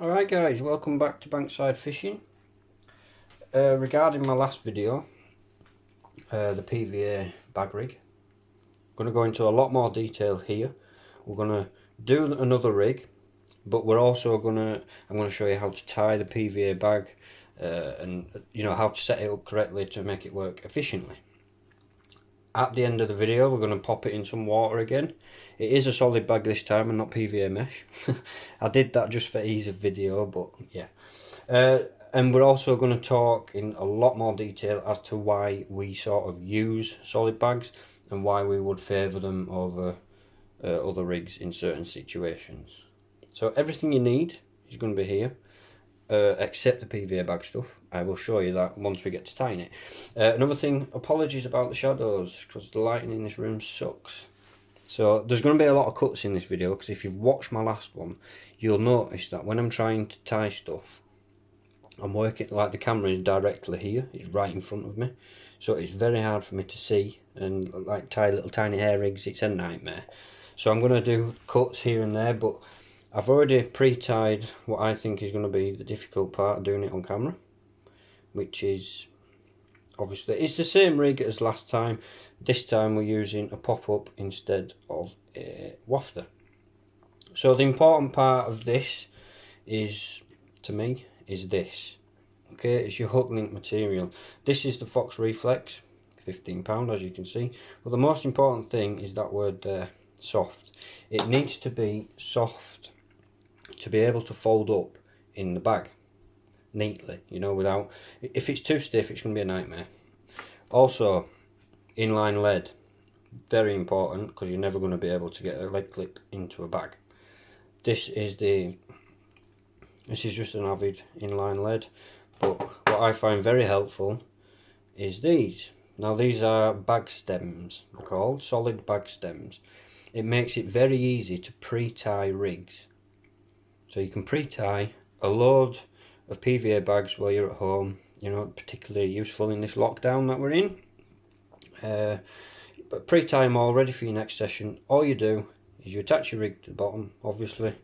Alright guys, welcome back to Bankside Fishing. Regarding my last video, the PVA bag rig, I'm going to go into a lot more detail here. We're going to do another rig, but we're also I'm going to show you how to tie the PVA bag and how to set it up correctly to make it work efficiently. At the end of the video, we're going to pop it in some water again. It is a solid bag this time and not PVA mesh. I did that just for ease of video, but yeah. And we're also going to talk in a lot more detail as to why we sort of use solid bags and why we would favour them over other rigs in certain situations. So everything you need is going to be here. Except the PVA bag stuff. I will show you that once we get to tying it. Another thing, apologies about the shadows because the lighting in this room sucks. So there's going to be a lot of cuts in this video because if you've watched my last one, you'll notice that when I'm trying to tie stuff, I'm working like the camera is directly here, it's right in front of me, so it's very hard for me to see, and like tie little tiny hair rigs, it's a nightmare. So I'm going to do cuts here and there, but I've already pre-tied what I think is going to be the difficult part of doing it on camera, which is obviously it's the same rig as last time. This time we're using a pop-up instead of a wafter. So the important part of this is, to me, is this. Okay, it's your hook link material. This is the Fox Reflex, £15 as you can see. But the most important thing is that word there, soft. It needs to be soft to be able to fold up in the bag neatly, without, if it's too stiff it's going to be a nightmare. Also, inline lead, very important because you're never going to be able to get a lead clip into a bag. This is just an Avid inline lead, but what I find very helpful is these. Now these are bag stems, they're called solid bag stems. It makes it very easy to pre-tie rigs. So you can pre-tie a load of PVA bags while you're at home, particularly useful in this lockdown that we're in. But pre-tie them all ready for your next session. All you do is you attach your rig to the bottom, obviously.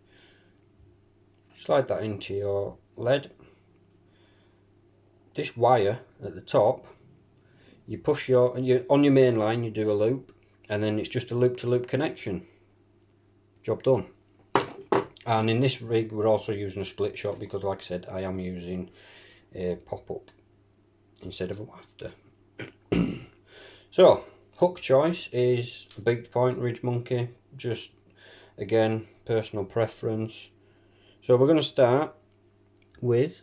Slide that into your lead. This wire at the top, you push on your main line, you do a loop, and then it's just a loop-to-loop connection. Job done. And in this rig we're also using a split shot because, like I said, I am using a pop-up instead of a wafter. So hook choice is a beaked point Ridge Monkey, just again personal preference. So we're going to start with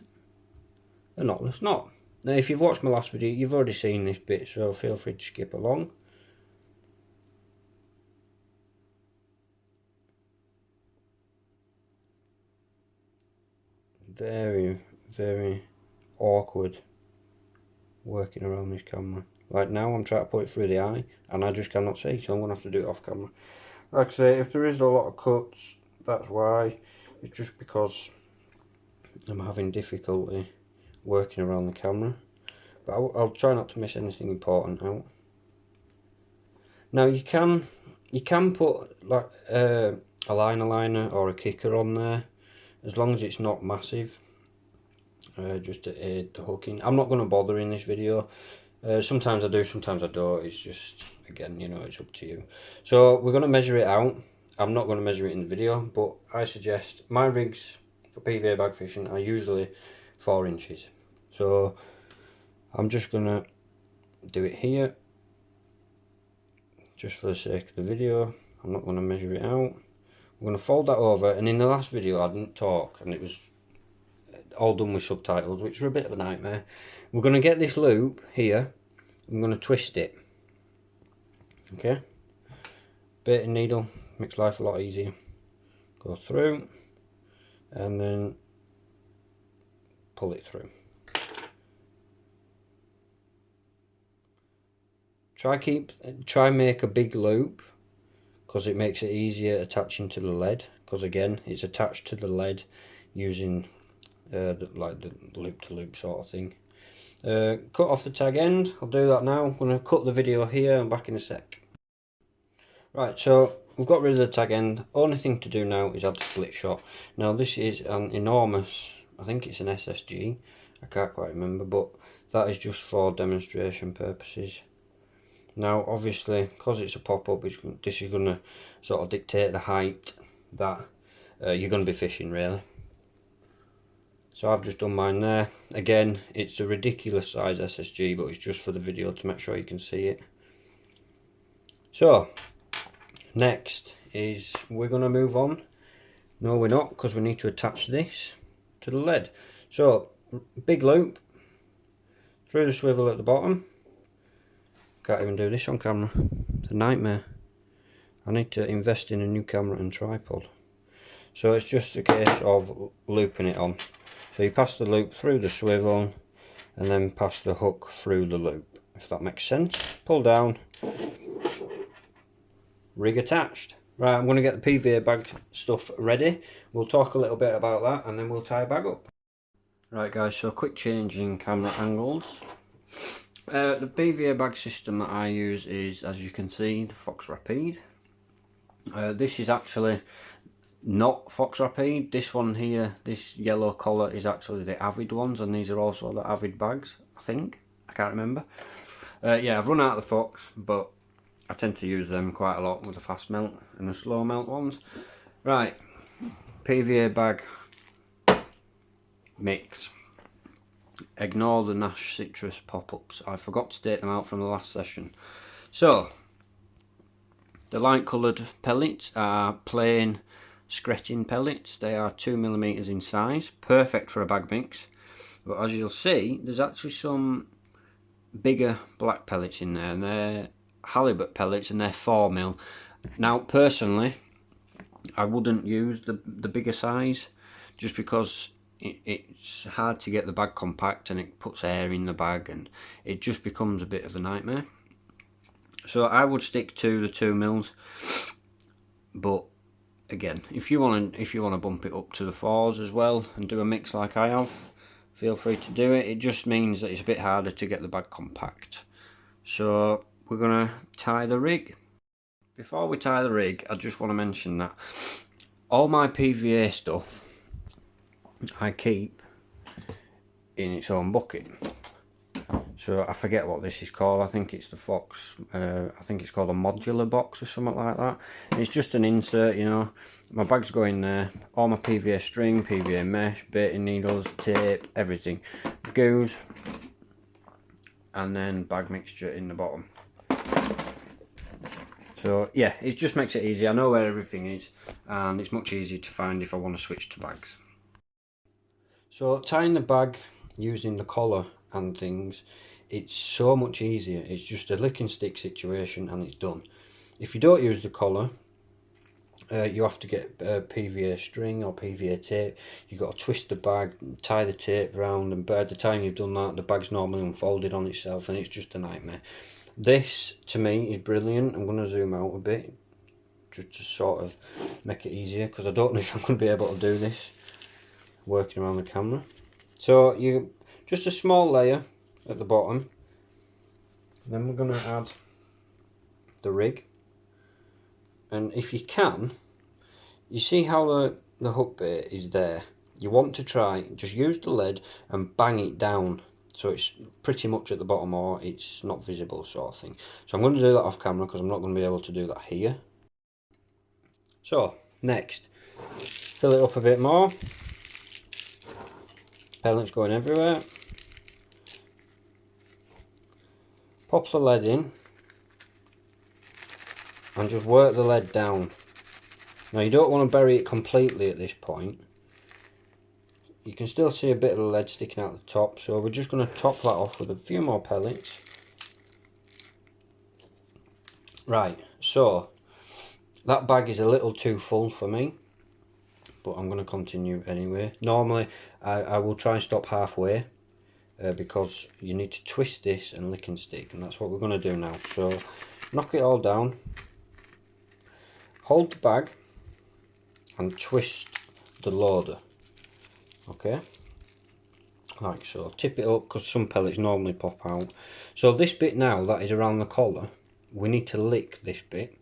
a knotless knot. Now if you've watched my last video you've already seen this bit, so feel free to skip along. Very, very awkward working around this camera. Like now I'm trying to put it through the eye and I just cannot see, so I'm going to have to do it off camera. Like I say, if there is a lot of cuts, that's why. It's just because I'm having difficulty working around the camera. But I'll try not to miss anything important out. Now you can put like a liner or a kicker on there, as long as it's not massive, just to aid the hooking. I'm not going to bother in this video. Sometimes I do, sometimes I don't. It's just, again, it's up to you. So we're going to measure it out. I'm not going to measure it in the video, but I suggest my rigs for PVA bag fishing are usually 4 inches. So I'm just going to do it here, just for the sake of the video. I'm not going to measure it out. I'm going to fold that over, and in the last video I didn't talk and it was all done with subtitles, which are a bit of a nightmare. We're going to get this loop here, I'm going to twist it. Okay, bait and needle makes life a lot easier. Go through and then pull it through. Try make a big loop because it makes it easier attaching to the lead, because again it's attached to the lead using like the loop-to-loop sort of thing. Cut off the tag end. I'll do that now. I'm going to cut the video here and back in a sec. Right, so we've got rid of the tag end. Only thing to do now is add split shot. Now this is an enormous, I think it's an SSG, I can't quite remember, but that is just for demonstration purposes. Now obviously, because it's a pop-up, this is going to sort of dictate the height that you're going to be fishing really. So I've just done mine there. Again, it's a ridiculous size SSG, but it's just for the video to make sure you can see it. So next is we're going to move on. No, we're not, because we need to attach this to the lead. So big loop through the swivel at the bottom. Can't even do this on camera. It's a nightmare. I need to invest in a new camera and tripod. So it's just a case of looping it on. So you pass the loop through the swivel and then pass the hook through the loop, if that makes sense. Pull down, rig attached. Right, I'm going to get the PVA bag stuff ready. We'll talk a little bit about that and then we'll tie a bag up. Right guys, so quick change in camera angles. The PVA bag system that I use is, as you can see, the Fox Rapide. This is actually not Fox Rapide. This one here, this yellow colour, is actually the Avid ones, and these are also the Avid bags, I think. I can't remember. Yeah, I've run out of the Fox, but I tend to use them quite a lot with the fast melt and the slow melt ones. Right, PVA bag mix. Ignore the Nash Citrus pop-ups. I forgot to take them out from the last session. So, the light coloured pellets are plain Screttin pellets. They are 2mm in size, perfect for a bag mix. But as you'll see, there's actually some bigger black pellets in there, and they're halibut pellets, and they're 4mm. Now, personally, I wouldn't use the bigger size, just because it's hard to get the bag compact, and it puts air in the bag, and it just becomes a bit of a nightmare. So I would stick to the 2mm, but again, if you want to bump it up to the 4s as well and do a mix like I have, feel free to do it. It just means that it's a bit harder to get the bag compact. So we're going to tie the rig. Before we tie the rig, I just want to mention that all my PVA stuff I keep in its own bucket. So I forget what this is called. I think it's the Fox, I think it's called a modular box or something like that. It's just an insert, you know. My bags go in there, all my PVA string, PVA mesh, baiting needles, tape, everything. Goes, and then bag mixture in the bottom. So yeah, it just makes it easy. I know where everything is, and it's much easier to find if I want to switch to bags. So tying the bag using the collar and things, it's so much easier. It's just a lick and stick situation and it's done. If you don't use the collar, you have to get PVA string or PVA tape. You've got to twist the bag, tie the tape around, and by the time you've done that, the bag's normally unfolded on itself, and it's just a nightmare. This, to me, is brilliant. I'm going to zoom out a bit just to sort of make it easier, because I don't know if I'm going to be able to do this working around the camera. So you just a small layer at the bottom, then we're going to add the rig, and if you can, you see how the hook bait is there. You want to try, just use the lead and bang it down so it's pretty much at the bottom, or it's not visible, sort of thing. So I'm going to do that off camera because I'm not going to be able to do that here. So next, fill it up a bit more. Pellets going everywhere. Pop the lead in and just work the lead down. Now you don't want to bury it completely at this point. You can still see a bit of the lead sticking out the top, so we're just going to top that off with a few more pellets. Right, so that bag is a little too full for me, but I'm going to continue anyway. Normally I will try and stop halfway because you need to twist this and lick and stick, and that's what we're going to do now. So knock it all down, hold the bag and twist the loader, okay, like so. Tip it up because some pellets normally pop out. So this bit now that is around the collar, we need to lick this bit.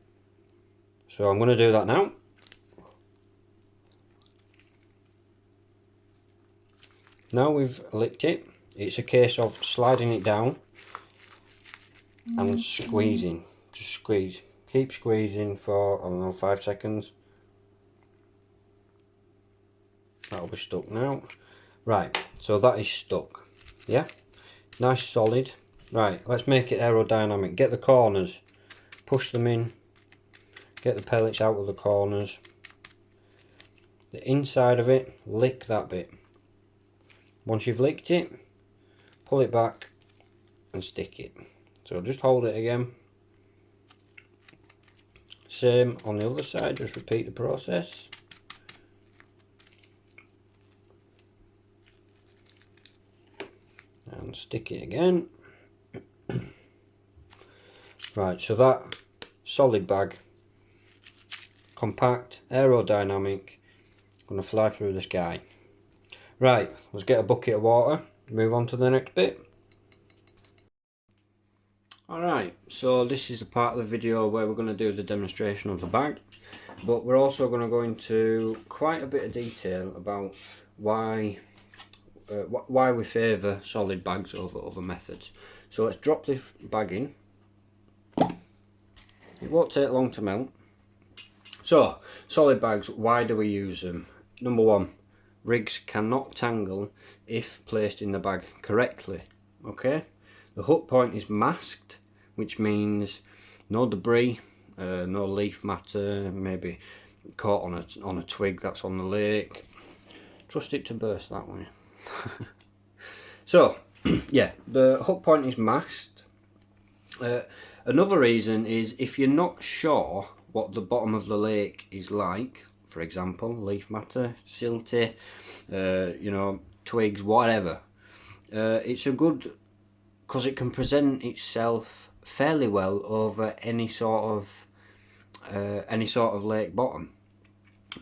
So I'm going to do that now. Now we've licked it, it's a case of sliding it down and squeezing. Just squeeze. Keep squeezing for, I don't know, 5 seconds. That'll be stuck now. Right, so that is stuck. Yeah, nice solid. Right, let's make it aerodynamic. Get the corners, push them in, get the pellets out of the corners. The inside of it, lick that bit. Once you've licked it, pull it back and stick it. So just hold it again. Same on the other side, just repeat the process. And stick it again. Right, so that solid bag, compact, aerodynamic, gonna fly through the sky. Right, let's get a bucket of water, move on to the next bit. Alright, so this is the part of the video where we're going to do the demonstration of the bag, but we're also going to go into quite a bit of detail about why we favour solid bags over other methods. So let's drop this bag in. It won't take long to melt. So, solid bags, why do we use them? Number one, rigs cannot tangle if placed in the bag correctly. Okay, the hook point is masked, which means no debris, no leaf matter, maybe caught on a twig that's on the lake. Trust it to burst that way. So yeah, the hook point is masked. Another reason is if you're not sure what the bottom of the lake is like, for example, leaf matter, silty, you know, twigs, whatever, it's a good, because it can present itself fairly well over any sort of lake bottom.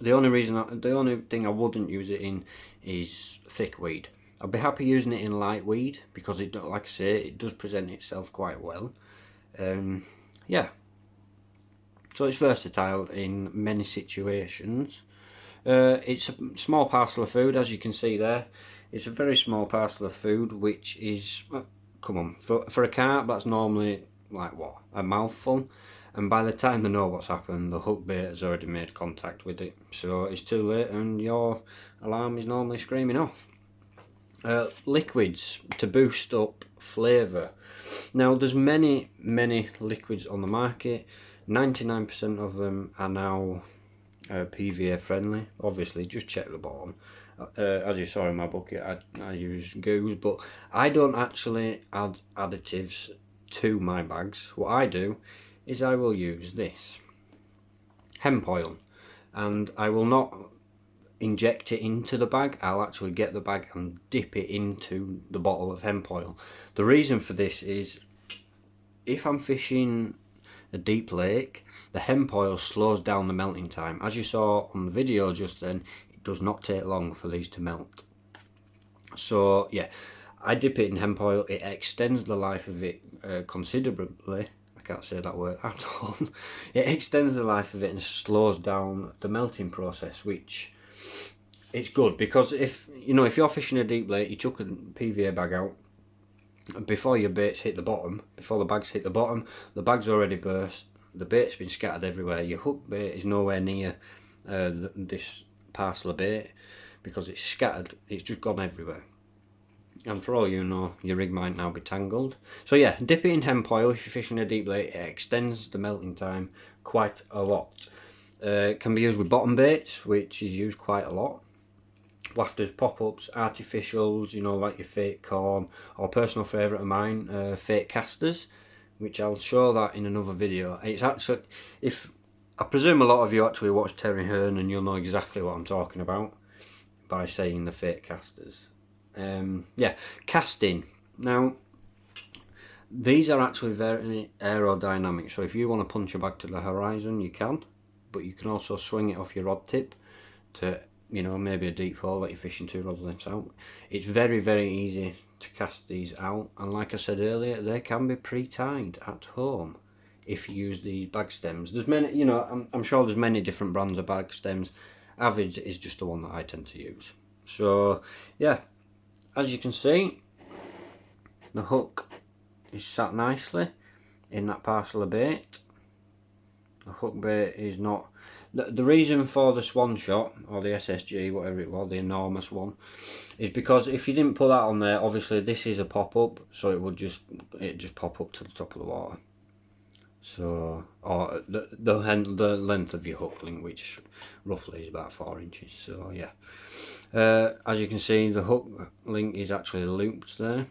The only thing I wouldn't use it in is thick weed. I'd be happy using it in light weed because it, like I say, it does present itself quite well. Yeah, so it's versatile in many situations. It's a small parcel of food, as you can see there. It's a very small parcel of food, which is, come on, for a carp that's normally like what, a mouthful, and by the time they know what's happened, the hook bait has already made contact with it, so it's too late and your alarm is normally screaming off. Liquids to boost up flavour. Now there's many liquids on the market. 99% of them are now PVA friendly. Obviously just check the bottom. As you saw in my bucket, I use goose, but I don't actually add additives to my bags. What I do is I will use this hemp oil, and I will not inject it into the bag. I'll actually get the bag and dip it into the bottle of hemp oil. The reason for this is if I'm fishing a deep lake, the hemp oil slows down the melting time. As you saw on the video just then, it does not take long for these to melt. So yeah, I dip it in hemp oil. It extends the life of it considerably. I can't say that word at all. It extends the life of it and slows down the melting process, which it's good because if you're fishing a deep lake, you chuck a PVA bag out, before your baits hit the bottom, before the bags hit the bottom, the bag's already burst, the bait's been scattered everywhere. Your hook bait is nowhere near this parcel of bait because it's scattered, it's just gone everywhere. And for all you know, your rig might now be tangled. So yeah, dip it in hemp oil if you're fishing a deep lake. It extends the melting time quite a lot. It can be used with bottom baits, which is used quite a lot. Wafters, pop-ups, artificials, like your fake corn, or personal favourite of mine, fake casters, which I'll show that in another video. It's actually, I presume a lot of you actually watch Terry Hearn and you'll know exactly what I'm talking about by saying the fake casters. Yeah, casting. Now, these are actually very aerodynamic, so if you want to punch a bag to the horizon, you can, but you can also swing it off your rod tip to, maybe a deep hole that you're fishing 2 rod lengths out. It's very easy to cast these out, and like I said earlier, they can be pre-tied at home. if you use these bag stems. There's many, you know, I'm sure there's many different brands of bag stems. Avid is just the one that I tend to use. So yeah, as you can see, the hook is sat nicely in that parcel of bait. The hook bait is not... The reason for the swan shot, or the SSG, whatever it was, the enormous one, is because if you didn't put that on there, obviously this is a pop-up, so it just pop up to the top of the water. So, or the length of your hook link, which roughly is about 4 inches. So yeah, as you can see, the hook link is actually looped there.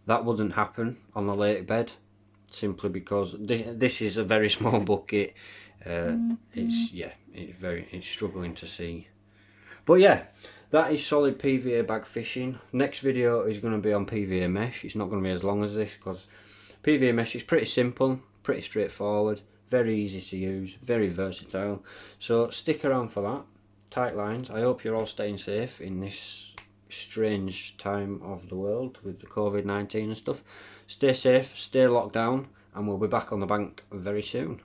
That wouldn't happen on the lake bed, simply because this is a very small bucket. It's struggling to see. But yeah, that is solid PVA bag fishing. Next video is going to be on PVA mesh. It's not going to be as long as this, because PVA mesh is pretty simple, pretty straightforward, very easy to use, very versatile. So stick around for that. Tight lines. I hope you're all staying safe in this strange time of the world with the COVID-19 and stuff. Stay safe, stay locked down, and we'll be back on the bank very soon.